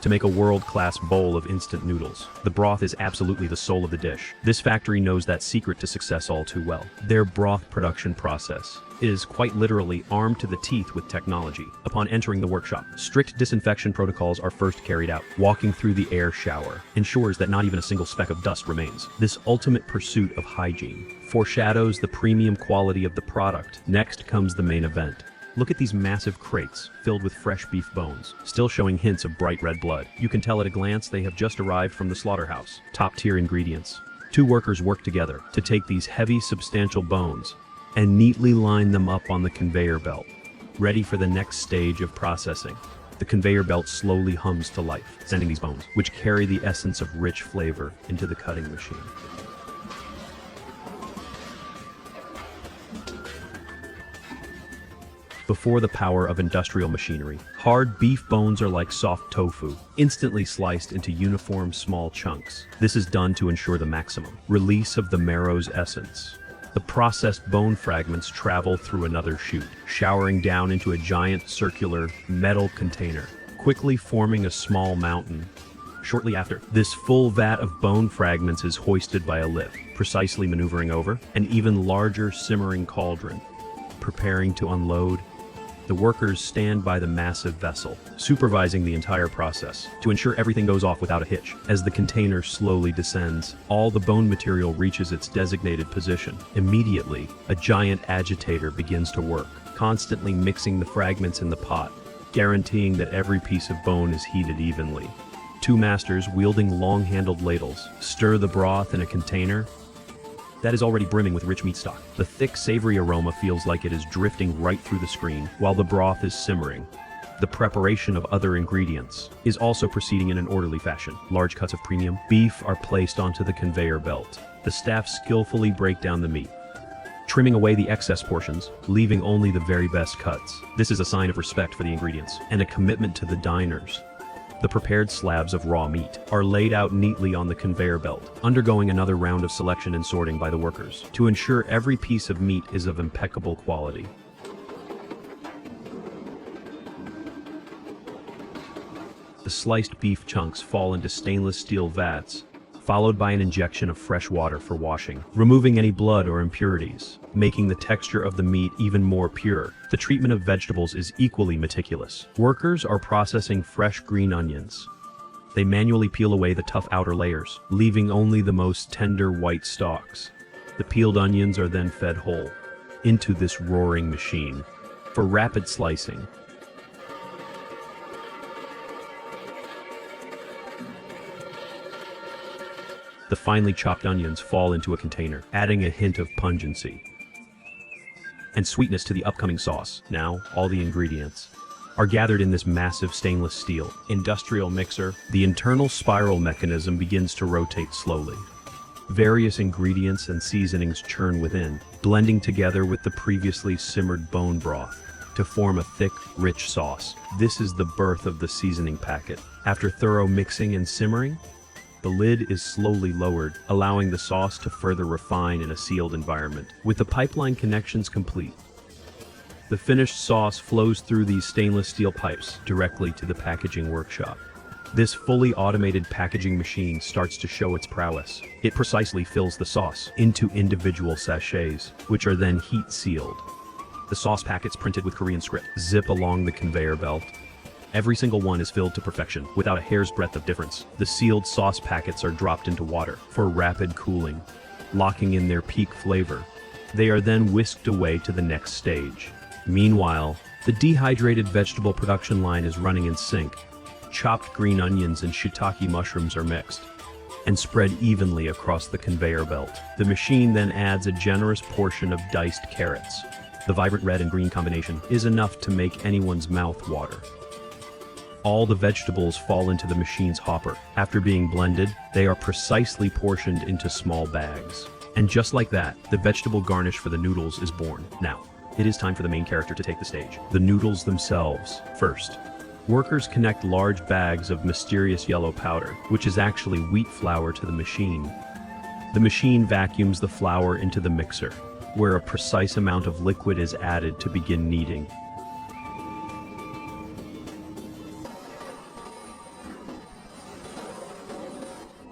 to make a world-class bowl of instant noodles. The broth is absolutely the soul of the dish. This factory knows that secret to success all too well. Their broth production process is quite literally armed to the teeth with technology. Upon entering the workshop, strict disinfection protocols are first carried out. Walking through the air shower ensures that not even a single speck of dust remains. This ultimate pursuit of hygiene foreshadows the premium quality of the product. Next comes the main event. Look at these massive crates filled with fresh beef bones, still showing hints of bright red blood. You can tell at a glance they have just arrived from the slaughterhouse. Top-tier ingredients. 2 workers work together to take these heavy, substantial bones and neatly line them up on the conveyor belt, ready for the next stage of processing. The conveyor belt slowly hums to life, sending these bones, which carry the essence of rich flavor, into the cutting machine. Before the power of industrial machinery, hard beef bones are like soft tofu, instantly sliced into uniform small chunks. This is done to ensure the maximum release of the marrow's essence. The processed bone fragments travel through another chute, showering down into a giant circular metal container, quickly forming a small mountain. Shortly after, this full vat of bone fragments is hoisted by a lift, precisely maneuvering over an even larger simmering cauldron. Preparing to unload, the workers stand by the massive vessel, supervising the entire process to ensure everything goes off without a hitch. As the container slowly descends, all the bone material reaches its designated position. Immediately, a giant agitator begins to work, constantly mixing the fragments in the pot, guaranteeing that every piece of bone is heated evenly. 2 masters wielding long-handled ladles stir the broth in a container that is already brimming with rich meat stock. The thick, savory aroma feels like it is drifting right through the screen while the broth is simmering. The preparation of other ingredients is also proceeding in an orderly fashion. Large cuts of premium beef are placed onto the conveyor belt. The staff skillfully break down the meat, trimming away the excess portions, leaving only the very best cuts. This is a sign of respect for the ingredients and a commitment to the diners. The prepared slabs of raw meat are laid out neatly on the conveyor belt, undergoing another round of selection and sorting by the workers to ensure every piece of meat is of impeccable quality. The sliced beef chunks fall into stainless steel vats, followed by an injection of fresh water for washing, removing any blood or impurities, making the texture of the meat even more pure. The treatment of vegetables is equally meticulous. Workers are processing fresh green onions. They manually peel away the tough outer layers, leaving only the most tender white stalks. The peeled onions are then fed whole into this roaring machine for rapid slicing. The finely chopped onions fall into a container, adding a hint of pungency and sweetness to the upcoming sauce. Now, all the ingredients are gathered in this massive stainless steel industrial mixer. The internal spiral mechanism begins to rotate slowly. Various ingredients and seasonings churn within, blending together with the previously simmered bone broth to form a thick, rich sauce. This is the birth of the seasoning packet. After thorough mixing and simmering, the lid is slowly lowered, allowing the sauce to further refine in a sealed environment. With the pipeline connections complete, the finished sauce flows through these stainless steel pipes directly to the packaging workshop. This fully automated packaging machine starts to show its prowess. It precisely fills the sauce into individual sachets, which are then heat sealed. The sauce packets, printed with Korean script, zip along the conveyor belt. Every single one is filled to perfection, without a hair's breadth of difference. The sealed sauce packets are dropped into water for rapid cooling, locking in their peak flavor. They are then whisked away to the next stage. Meanwhile, the dehydrated vegetable production line is running in sync. Chopped green onions and shiitake mushrooms are mixed and spread evenly across the conveyor belt. The machine then adds a generous portion of diced carrots. The vibrant red and green combination is enough to make anyone's mouth water. All the vegetables fall into the machine's hopper. After being blended, they are precisely portioned into small bags. And just like that, the vegetable garnish for the noodles is born. Now, it is time for the main character to take the stage. The noodles themselves. First, workers connect large bags of mysterious yellow powder, which is actually wheat flour, to the machine. The machine vacuums the flour into the mixer, where a precise amount of liquid is added to begin kneading.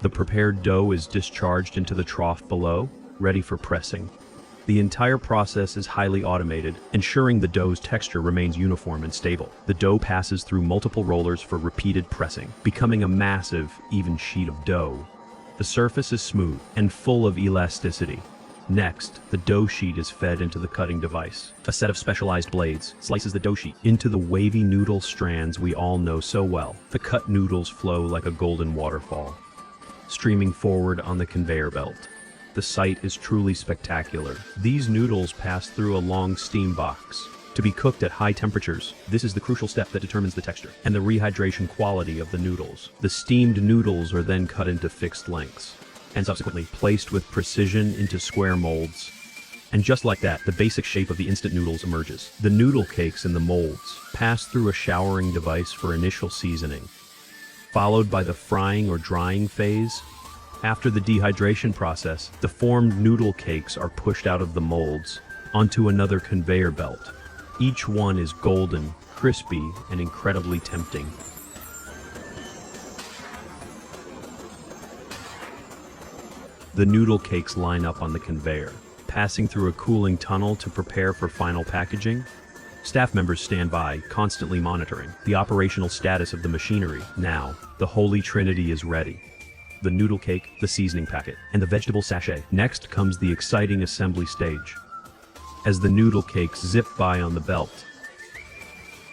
The prepared dough is discharged into the trough below, ready for pressing. The entire process is highly automated, ensuring the dough's texture remains uniform and stable. The dough passes through multiple rollers for repeated pressing, becoming a massive, even sheet of dough. The surface is smooth and full of elasticity. Next, the dough sheet is fed into the cutting device. A set of specialized blades slices the dough sheet into the wavy noodle strands we all know so well. The cut noodles flow like a golden waterfall, streaming forward on the conveyor belt. The sight is truly spectacular. These noodles pass through a long steam box to be cooked at high temperatures. This is the crucial step that determines the texture and the rehydration quality of the noodles. The steamed noodles are then cut into fixed lengths and subsequently placed with precision into square molds. And just like that, the basic shape of the instant noodles emerges. The noodle cakes in the molds pass through a showering device for initial seasoning, followed by the frying or drying phase. After the dehydration process, the formed noodle cakes are pushed out of the molds onto another conveyor belt. Each one is golden, crispy, and incredibly tempting. The noodle cakes line up on the conveyor, passing through a cooling tunnel to prepare for final packaging. Staff members stand by, constantly monitoring the operational status of the machinery. Now, the Holy Trinity is ready. The noodle cake, the seasoning packet, and the vegetable sachet. Next comes the exciting assembly stage. As the noodle cakes zip by on the belt,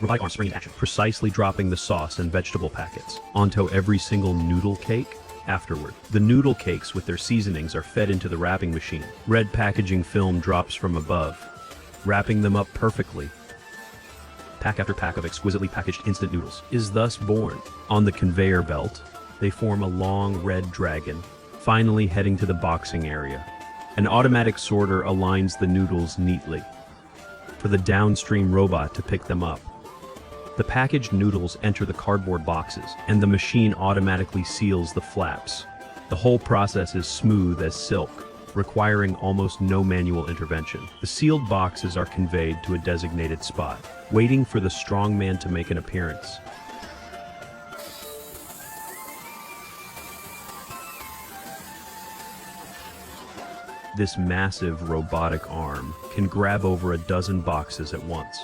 robotic arms spring into action, precisely dropping the sauce and vegetable packets onto every single noodle cake. Afterward, the noodle cakes with their seasonings are fed into the wrapping machine. Red packaging film drops from above, wrapping them up perfectly. Pack after pack of exquisitely packaged instant noodles is thus born. On the conveyor belt, they form a long red dragon, finally heading to the boxing area. An automatic sorter aligns the noodles neatly for the downstream robot to pick them up. The packaged noodles enter the cardboard boxes, and the machine automatically seals the flaps. The whole process is smooth as silk, requiring almost no manual intervention. The sealed boxes are conveyed to a designated spot, waiting for the strongman to make an appearance. This massive robotic arm can grab over a dozen boxes at once,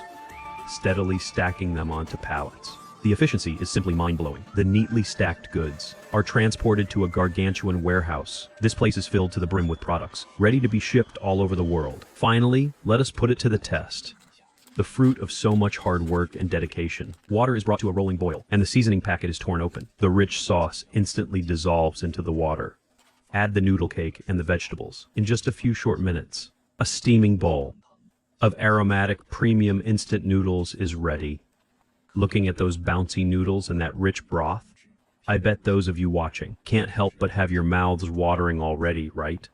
steadily stacking them onto pallets. The efficiency is simply mind-blowing. The neatly stacked goods are transported to a gargantuan warehouse. This place is filled to the brim with products, ready to be shipped all over the world. Finally, let us put it to the test. The fruit of so much hard work and dedication. Water is brought to a rolling boil, and the seasoning packet is torn open. The rich sauce instantly dissolves into the water. Add the noodle cake and the vegetables. In just a few short minutes, a steaming bowl of aromatic premium instant noodles is ready. Looking at those bouncy noodles and that rich broth, I bet those of you watching can't help but have your mouths watering already, right?